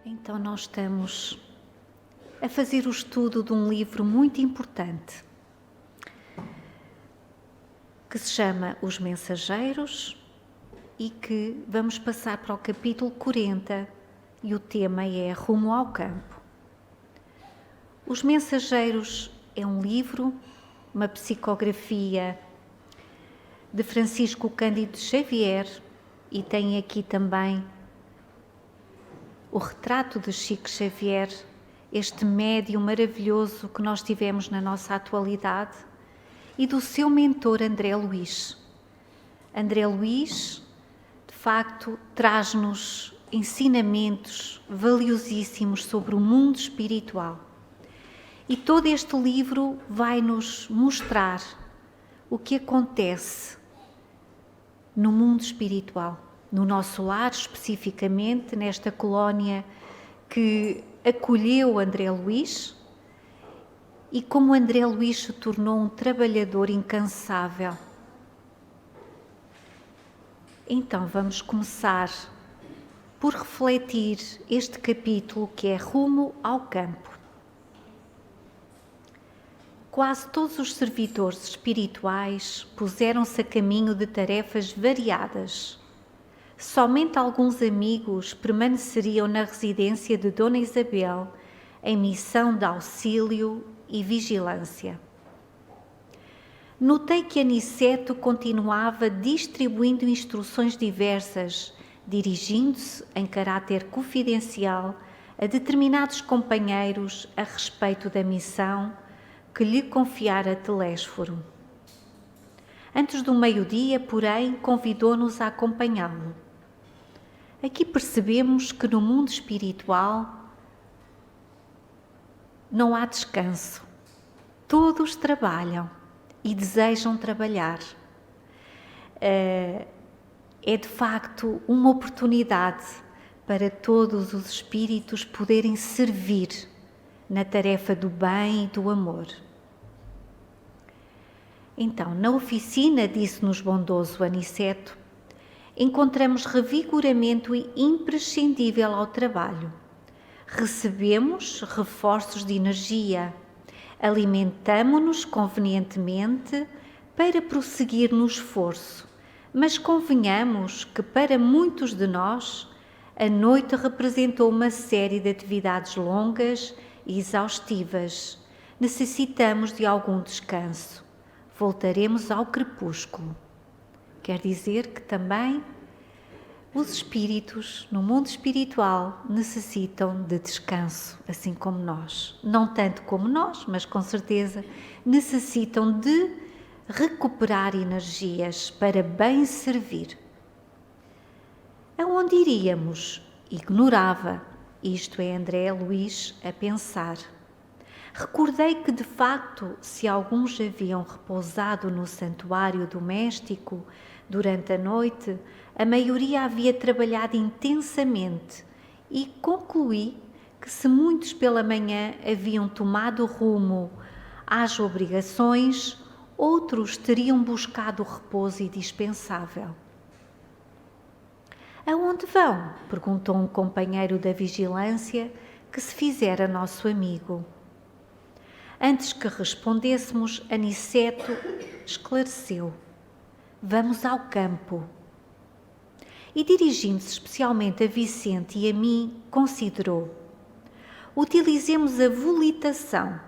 Então nós estamos a fazer o estudo de um livro muito importante que se chama Os Mensageiros e que vamos passar para o capítulo 40 e o tema é Rumo ao Campo. Os Mensageiros é um livro, uma psicografia de Francisco Cândido Xavier e tem aqui também o retrato de Chico Xavier, este médium maravilhoso que nós tivemos na nossa atualidade, e do seu mentor André Luís. André Luís, de facto, traz-nos ensinamentos valiosíssimos sobre o mundo espiritual. E todo este livro vai nos mostrar o que acontece no mundo espiritual, no nosso lar, especificamente nesta colónia que acolheu André Luís e como André Luís se tornou um trabalhador incansável. Então vamos começar por refletir este capítulo que é Rumo ao Campo. Quase todos os servidores espirituais puseram-se a caminho de tarefas variadas. Somente alguns amigos permaneceriam na residência de Dona Isabel em missão de auxílio e vigilância. Notei que Aniceto continuava distribuindo instruções diversas, dirigindo-se em caráter confidencial a determinados companheiros a respeito da missão que lhe confiara Telésforo. Antes do meio-dia, porém, convidou-nos a acompanhá-lo. Aqui percebemos que no mundo espiritual não há descanso. Todos trabalham e desejam trabalhar. É de facto uma oportunidade para todos os espíritos poderem servir na tarefa do bem e do amor. Então, na oficina, disse-nos bondoso Aniceto, encontramos revigoramento imprescindível ao trabalho. Recebemos reforços de energia, alimentamo-nos convenientemente para prosseguir no esforço, mas convenhamos que para muitos de nós a noite representou uma série de atividades longas e exaustivas. Necessitamos de algum descanso. Voltaremos ao crepúsculo. Quer dizer que também os espíritos, no mundo espiritual, necessitam de descanso, assim como nós. Não tanto como nós, mas com certeza necessitam de recuperar energias para bem servir. Aonde iríamos? Ignorava. Isto é André Luís a pensar. Recordei que, de facto, se alguns haviam repousado no santuário doméstico durante a noite, a maioria havia trabalhado intensamente e concluí que se muitos pela manhã haviam tomado rumo às obrigações, outros teriam buscado o repouso indispensável. Aonde vão? Perguntou um companheiro da vigilância que se fizera nosso amigo. Antes que respondêssemos, Aniceto esclareceu. Vamos ao campo. E dirigindo-se especialmente a Vicente e a mim, considerou. Utilizemos a volitação,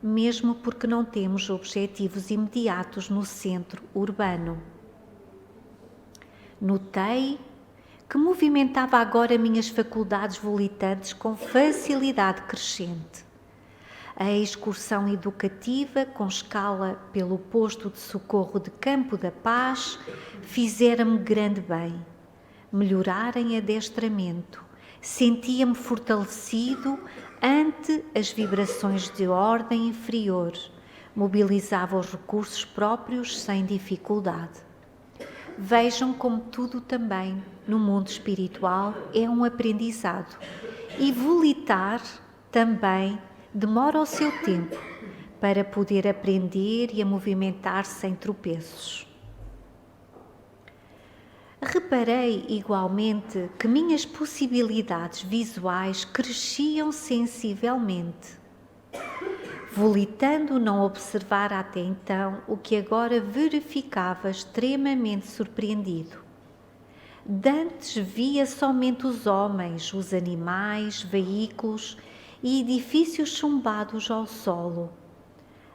mesmo porque não temos objetivos imediatos no centro urbano. Notei que movimentava agora minhas faculdades volitantes com facilidade crescente. A excursão educativa, com escala pelo posto de socorro de Campo da Paz, fizera-me grande bem. Melhorar em adestramento. Sentia-me fortalecido ante as vibrações de ordem inferior. Mobilizava os recursos próprios sem dificuldade. Vejam como tudo também no mundo espiritual é um aprendizado. E volitar também demora o seu tempo para poder aprender e a movimentar-se sem tropeços. Reparei igualmente que minhas possibilidades visuais cresciam sensivelmente, volitando não observar até então o que agora verificava extremamente surpreendido. Dantes via somente os homens, os animais, veículos e edifícios chumbados ao solo.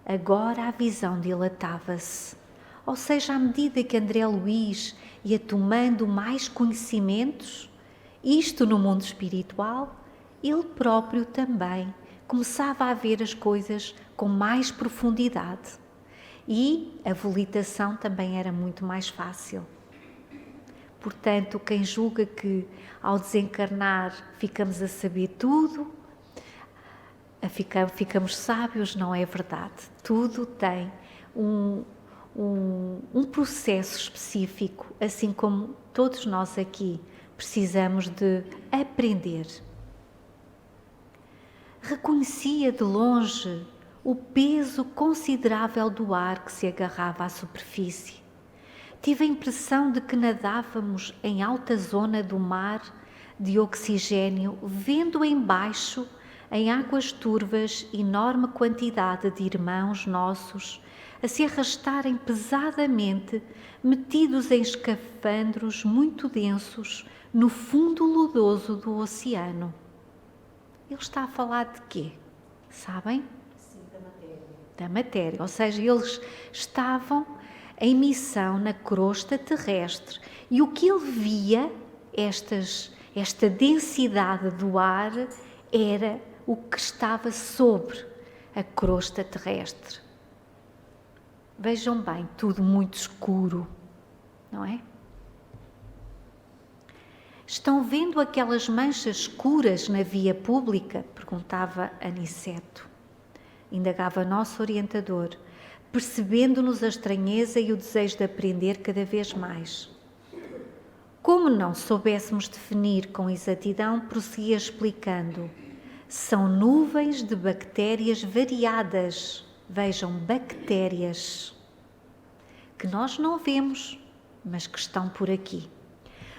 Agora a visão dilatava-se, ou seja, à medida que André Luís ia tomando mais conhecimentos, isto no mundo espiritual, ele próprio também começava a ver as coisas com mais profundidade e a volitação também era muito mais fácil. Portanto, quem julga que ao desencarnar ficamos a saber tudo, ficamos sábios, não é verdade. Tudo tem um processo específico, assim como todos nós aqui precisamos de aprender. Reconhecia de longe o peso considerável do ar que se agarrava à superfície. Tive a impressão de que nadávamos em alta zona do mar de oxigênio, vendo embaixo, em águas turvas, enorme quantidade de irmãos nossos a se arrastarem pesadamente, metidos em escafandros muito densos, no fundo lodoso do oceano. Ele está a falar de quê? Sabem? Sim, da matéria. Da matéria, ou seja, eles estavam em missão na crosta terrestre e o que ele via, esta densidade do ar, era o que estava sobre a crosta terrestre. Vejam bem, tudo muito escuro, não é? Estão vendo aquelas manchas escuras na via pública? Perguntava Aniceto. Indagava nosso orientador, percebendo-nos a estranheza e o desejo de aprender cada vez mais. Como não soubéssemos definir com exatidão, prosseguia explicando. São nuvens de bactérias variadas. Vejam, bactérias, que nós não vemos, mas que estão por aqui.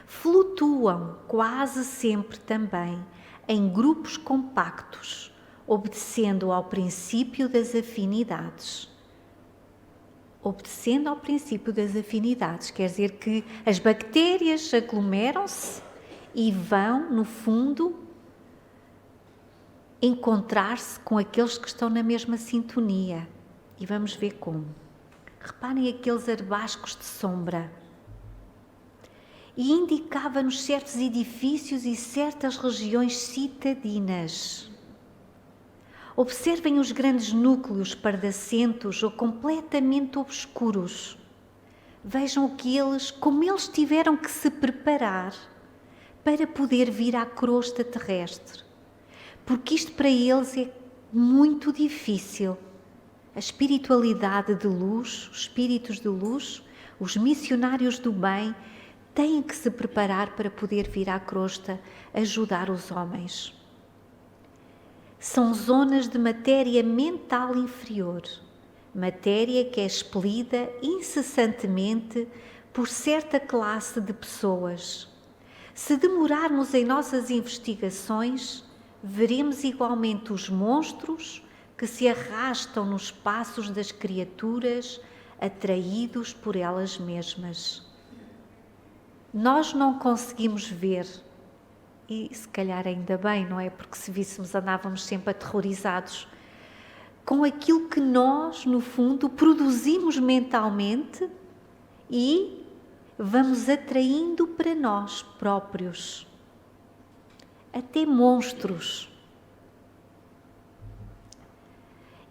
Flutuam quase sempre também em grupos compactos, obedecendo ao princípio das afinidades. Obedecendo ao princípio das afinidades, quer dizer que as bactérias aglomeram-se e vão, no fundo, encontrar-se com aqueles que estão na mesma sintonia. E vamos ver como. Reparem aqueles arbascos de sombra. E indicava-nos certos edifícios e certas regiões citadinas. Observem os grandes núcleos pardacentos ou completamente obscuros. Vejam como eles tiveram que se preparar para poder vir à crosta terrestre. Porque isto para eles é muito difícil. A espiritualidade de luz, os espíritos de luz, os missionários do bem, têm que se preparar para poder vir à crosta ajudar os homens. São zonas de matéria mental inferior, matéria que é expelida incessantemente por certa classe de pessoas. Se demorarmos em nossas investigações, veremos igualmente os monstros que se arrastam nos passos das criaturas, atraídos por elas mesmas. Nós não conseguimos ver, e se calhar ainda bem, não é? Porque se víssemos andávamos sempre aterrorizados com aquilo que nós, no fundo, produzimos mentalmente e vamos atraindo para nós próprios. Até monstros.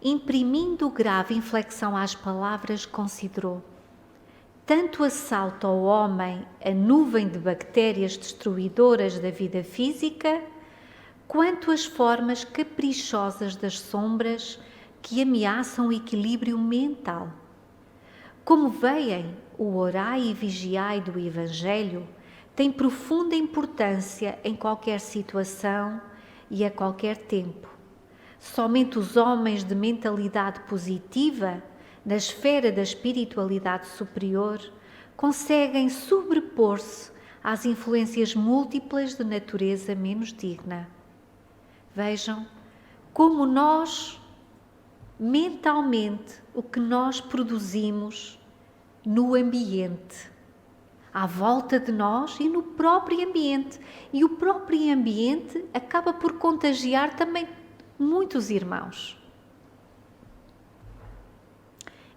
Imprimindo grave inflexão às palavras, considerou: tanto assalta ao homem a nuvem de bactérias destruidoras da vida física, quanto as formas caprichosas das sombras que ameaçam o equilíbrio mental. Como veem, o orai e vigiai do Evangelho tem profunda importância em qualquer situação e a qualquer tempo. Somente os homens de mentalidade positiva, na esfera da espiritualidade superior, conseguem sobrepor-se às influências múltiplas de natureza menos digna. Vejam como nós, mentalmente, o que nós produzimos no ambiente, à volta de nós e no próprio ambiente. E o próprio ambiente acaba por contagiar também muitos irmãos.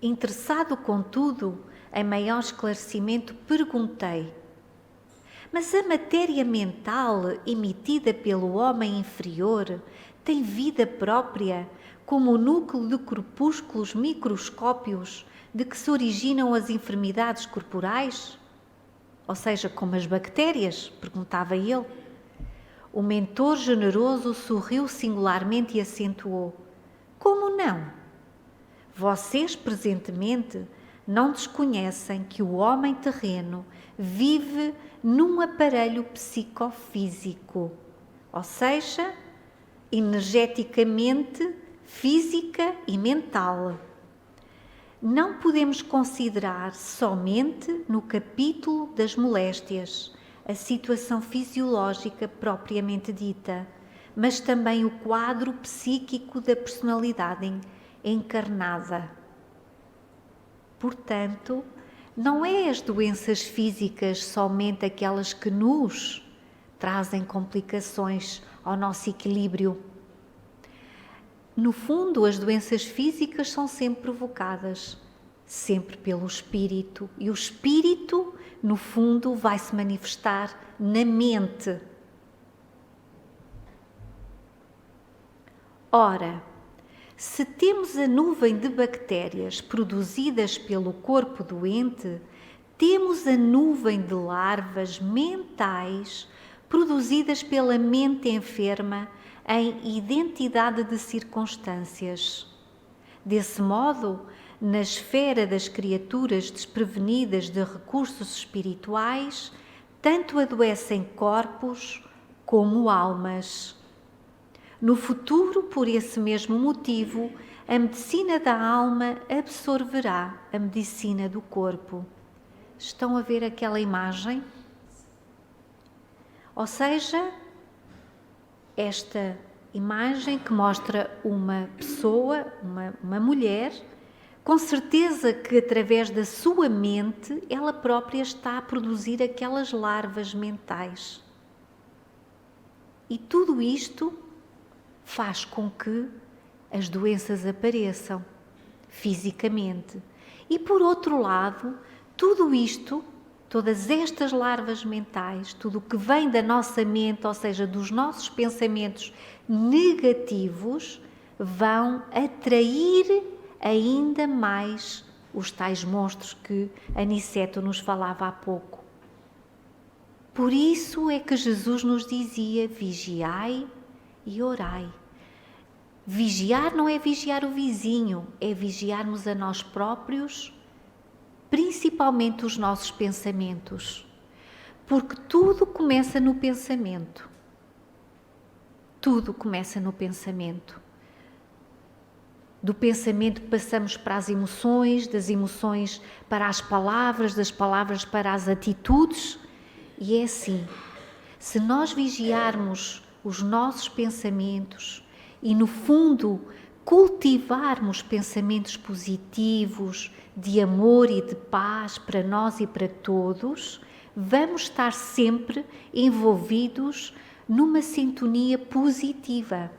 Interessado, contudo, em maior esclarecimento, perguntei: mas a matéria mental emitida pelo homem inferior tem vida própria, como o núcleo de corpúsculos microscópios de que se originam as enfermidades corporais? Ou seja, como as bactérias? Perguntava ele. O mentor generoso sorriu singularmente e acentuou: como não? Vocês, presentemente, não desconhecem que o homem terreno vive num aparelho psicofísico, ou seja, energeticamente, física e mental. Não podemos considerar somente no capítulo das moléstias a situação fisiológica propriamente dita, mas também o quadro psíquico da personalidade encarnada. Portanto, não é as doenças físicas somente aquelas que nos trazem complicações ao nosso equilíbrio. No fundo, as doenças físicas são sempre provocadas, sempre pelo espírito. E o espírito, no fundo, vai se manifestar na mente. Ora, se temos a nuvem de bactérias produzidas pelo corpo doente, temos a nuvem de larvas mentais produzidas pela mente enferma em identidade de circunstâncias. Desse modo, na esfera das criaturas desprevenidas de recursos espirituais, tanto adoecem corpos como almas. No futuro, por esse mesmo motivo, a medicina da alma absorverá a medicina do corpo. Estão a ver aquela imagem? Ou seja, esta imagem que mostra uma pessoa, uma mulher, com certeza que através da sua mente, ela própria está a produzir aquelas larvas mentais. E tudo isto faz com que as doenças apareçam fisicamente. E por outro lado, tudo isto, todas estas larvas mentais, tudo o que vem da nossa mente, ou seja, dos nossos pensamentos negativos, vão atrair ainda mais os tais monstros que Aniceto nos falava há pouco. Por isso é que Jesus nos dizia: vigiai e orai. Vigiar não é vigiar o vizinho, é vigiarmos a nós próprios, principalmente os nossos pensamentos, porque tudo começa no pensamento. Tudo começa no pensamento. Do pensamento passamos para as emoções, das emoções para as palavras, das palavras para as atitudes, e é assim. Se nós vigiarmos os nossos pensamentos e, no fundo, cultivarmos pensamentos positivos, de amor e de paz para nós e para todos, vamos estar sempre envolvidos numa sintonia positiva.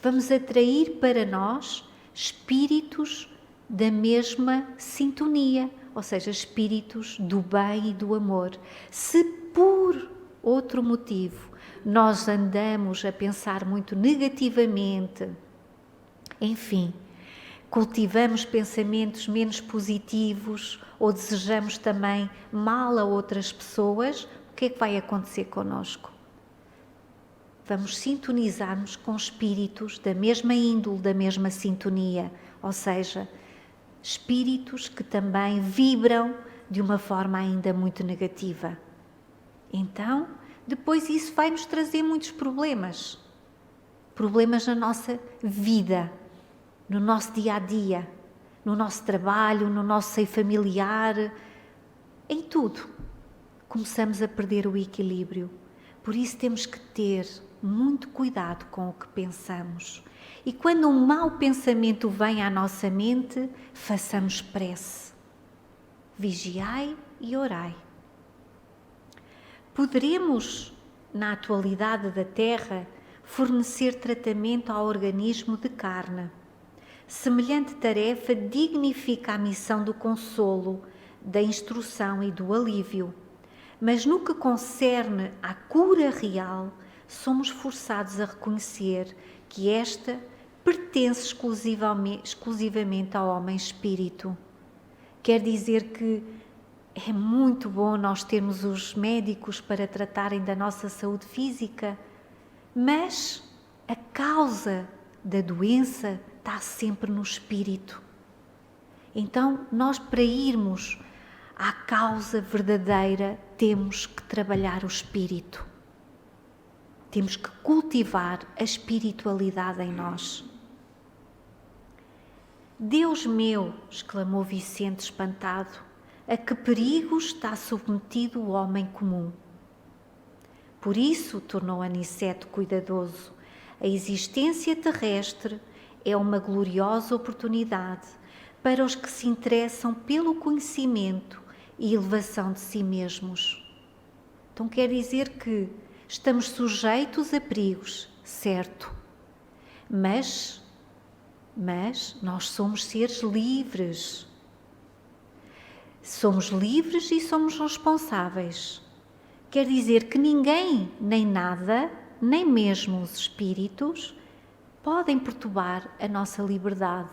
Vamos atrair para nós espíritos da mesma sintonia, ou seja, espíritos do bem e do amor. Se por outro motivo nós andamos a pensar muito negativamente, enfim, cultivamos pensamentos menos positivos ou desejamos também mal a outras pessoas, o que é que vai acontecer connosco? Vamos sintonizar-nos com espíritos da mesma índole, da mesma sintonia, ou seja, espíritos que também vibram de uma forma ainda muito negativa. Então, depois isso vai nos trazer muitos problemas na nossa vida, no nosso dia-a-dia, no nosso trabalho, no nosso seio familiar, em tudo. começamos a perder o equilíbrio. Por isso temos que ter muito cuidado com o que pensamos. E quando um mau pensamento vem à nossa mente, façamos prece. Vigiai e orai. Poderemos, na atualidade da Terra, fornecer tratamento ao organismo de carne. Semelhante tarefa dignifica a missão do consolo, da instrução e do alívio. Mas no que concerne à cura real, somos forçados a reconhecer que esta pertence exclusivamente ao homem-espírito. Quer dizer que é muito bom nós termos os médicos para tratarem da nossa saúde física, mas a causa da doença está sempre no espírito. Então, nós para irmos à causa verdadeira, temos que trabalhar o espírito. Temos que cultivar a espiritualidade em nós. Deus meu, exclamou Vicente espantado, a que perigos está submetido o homem comum? Por isso, tornou Aniceto cuidadoso, a existência terrestre é uma gloriosa oportunidade para os que se interessam pelo conhecimento e elevação de si mesmos. Então quer dizer que estamos sujeitos a perigos, certo, mas nós somos seres livres. Somos livres e somos responsáveis. Quer dizer que ninguém, nem nada, nem mesmo os espíritos, podem perturbar a nossa liberdade,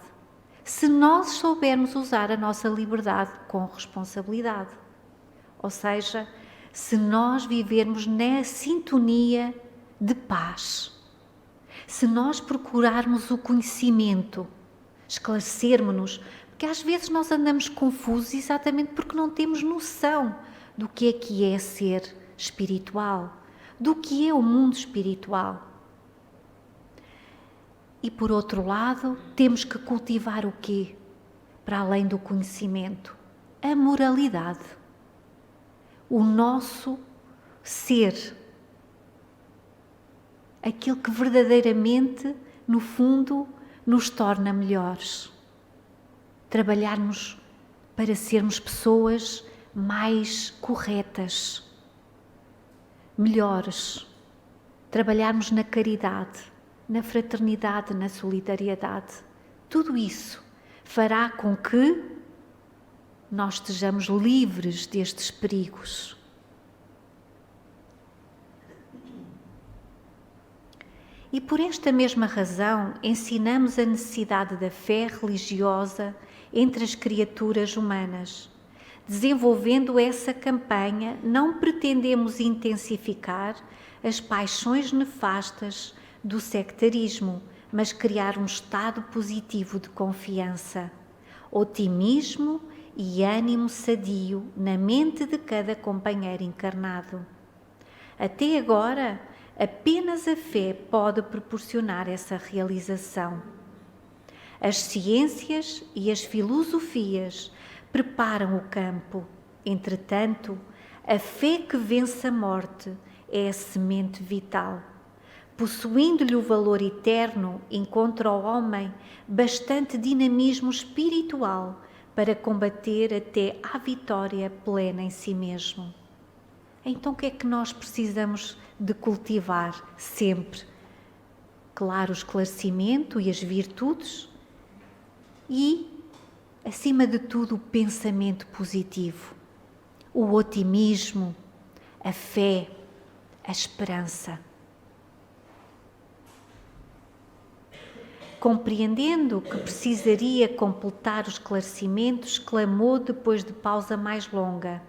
se nós soubermos usar a nossa liberdade com responsabilidade. Ou seja, se nós vivermos na sintonia de paz, se nós procurarmos o conhecimento, esclarecermos-nos, porque às vezes nós andamos confusos exatamente porque não temos noção do que é ser espiritual, do que é o mundo espiritual. E por outro lado, temos que cultivar o quê? Para além do conhecimento, a moralidade. O nosso ser. Aquilo que verdadeiramente, no fundo, nos torna melhores. Trabalharmos para sermos pessoas mais corretas, melhores. Trabalharmos na caridade, na fraternidade, na solidariedade. Tudo isso fará com que nós estejamos livres destes perigos. E por esta mesma razão ensinamos a necessidade da fé religiosa entre as criaturas humanas. Desenvolvendo essa campanha, não pretendemos intensificar as paixões nefastas do sectarismo, mas criar um estado positivo de confiança, otimismo e ânimo sadio na mente de cada companheiro encarnado. Até agora, apenas a fé pode proporcionar essa realização. As ciências e as filosofias preparam o campo. Entretanto, a fé que vence a morte é a semente vital. Possuindo-lhe o valor eterno, encontra o homem bastante dinamismo espiritual para combater até à vitória plena em si mesmo. Então o que é que nós precisamos de cultivar sempre? Claro, o esclarecimento e as virtudes e, acima de tudo, o pensamento positivo, o otimismo, a fé, a esperança. Compreendendo que precisaria completar os esclarecimentos, exclamou depois de pausa mais longa: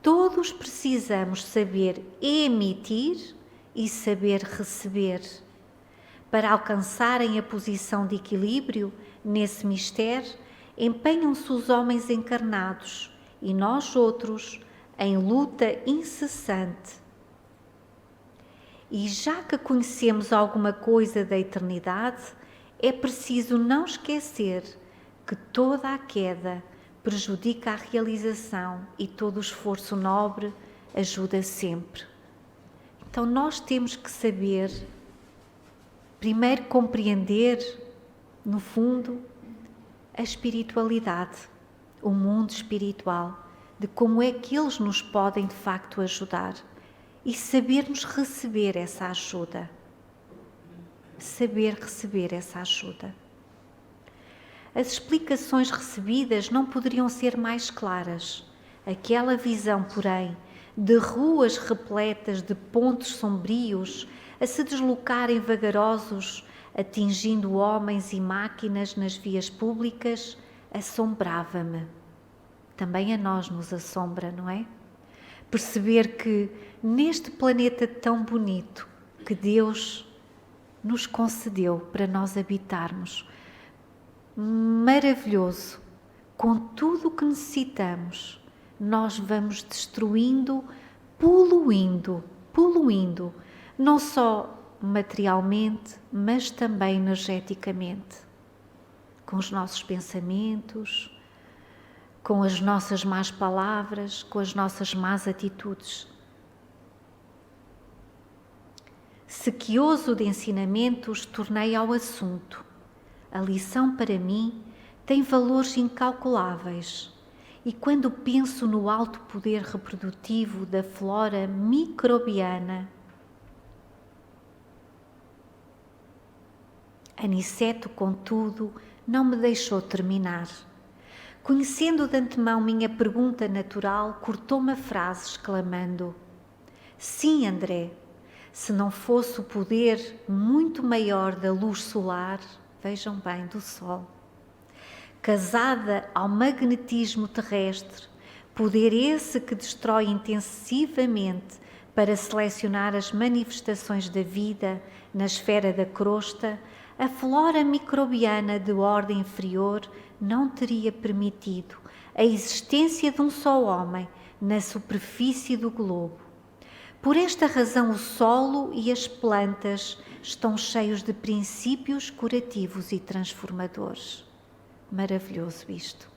todos precisamos saber emitir e saber receber. Para alcançarem a posição de equilíbrio nesse mistério, empenham-se os homens encarnados e nós outros em luta incessante. E já que conhecemos alguma coisa da eternidade, é preciso não esquecer que toda a queda prejudica a realização e todo o esforço nobre ajuda sempre. Então nós temos que saber, primeiro compreender, no fundo, a espiritualidade, o mundo espiritual, de como é que eles nos podem de facto ajudar e sabermos receber essa ajuda. Saber receber essa ajuda. As explicações recebidas não poderiam ser mais claras. Aquela visão, porém, de ruas repletas de pontos sombrios a se deslocarem vagarosos, atingindo homens e máquinas nas vias públicas, assombrava-me. Também a nós nos assombra, não é? Perceber que neste planeta tão bonito que Deus nos concedeu para nós habitarmos, maravilhoso, com tudo o que necessitamos, nós vamos destruindo, poluindo, não só materialmente, mas também energeticamente, com os nossos pensamentos, com as nossas más palavras, com as nossas más atitudes. Sequioso de ensinamentos, tornei ao assunto. A lição para mim tem valores incalculáveis e quando penso no alto poder reprodutivo da flora microbiana, Aniceto, contudo, não me deixou terminar. Conhecendo de antemão minha pergunta natural, cortou-me a frase exclamando: sim, André, se não fosse o poder muito maior da luz solar, vejam bem, do Sol, casada ao magnetismo terrestre, poder esse que destrói intensivamente para selecionar as manifestações da vida na esfera da crosta, a flora microbiana de ordem inferior não teria permitido a existência de um só homem na superfície do globo. Por esta razão, o solo e as plantas estão cheios de princípios curativos e transformadores. Maravilhoso isto.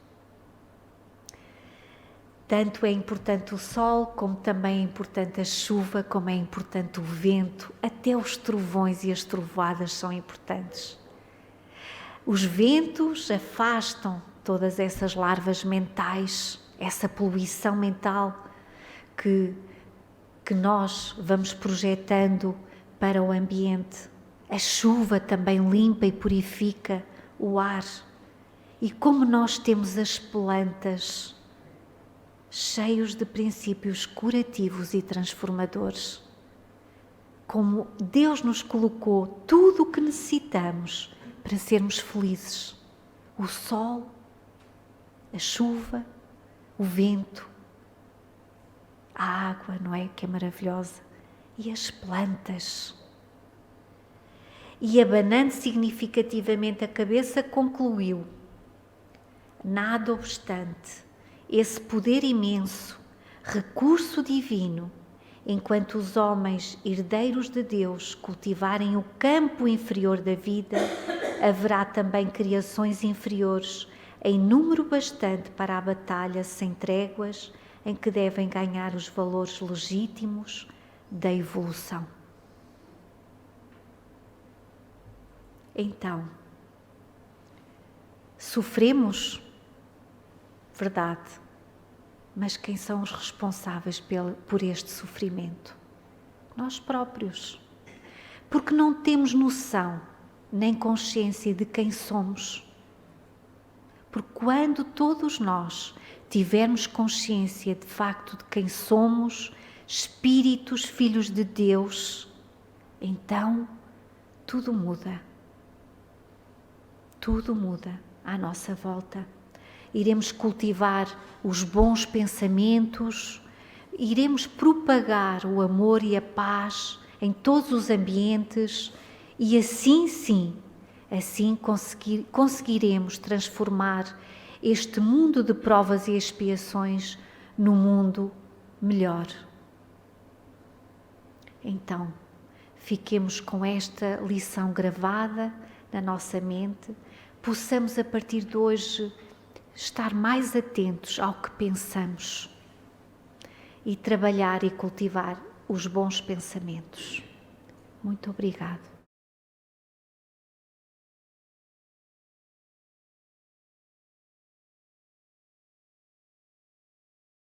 Tanto é importante o sol, como também é importante a chuva, como é importante o vento, até os trovões e as trovoadas são importantes. Os ventos afastam todas essas larvas mentais, essa poluição mental que nós vamos projetando para o ambiente. A chuva também limpa e purifica o ar. E como nós temos as plantas cheios de princípios curativos e transformadores. Como Deus nos colocou tudo o que necessitamos para sermos felizes. O sol, a chuva, o vento, a água, não é? Que é maravilhosa. E as plantas. E abanando significativamente a cabeça, concluiu: nada obstante, esse poder imenso, recurso divino, enquanto os homens, herdeiros de Deus, cultivarem o campo inferior da vida, haverá também criações inferiores, em número bastante para a batalha sem tréguas, em que devem ganhar os valores legítimos da evolução. Então, sofremos? Verdade. Mas quem são os responsáveis por este sofrimento? Nós próprios. Porque não temos noção nem consciência de quem somos. Porque quando todos nós tivermos consciência de facto de quem somos, espíritos, filhos de Deus, então tudo muda. Tudo muda à nossa volta. Iremos cultivar os bons pensamentos, iremos propagar o amor e a paz em todos os ambientes e assim sim, conseguiremos transformar este mundo de provas e expiações num mundo melhor. Então, fiquemos com esta lição gravada na nossa mente, possamos a partir de hoje estar mais atentos ao que pensamos e trabalhar e cultivar os bons pensamentos. Muito obrigado.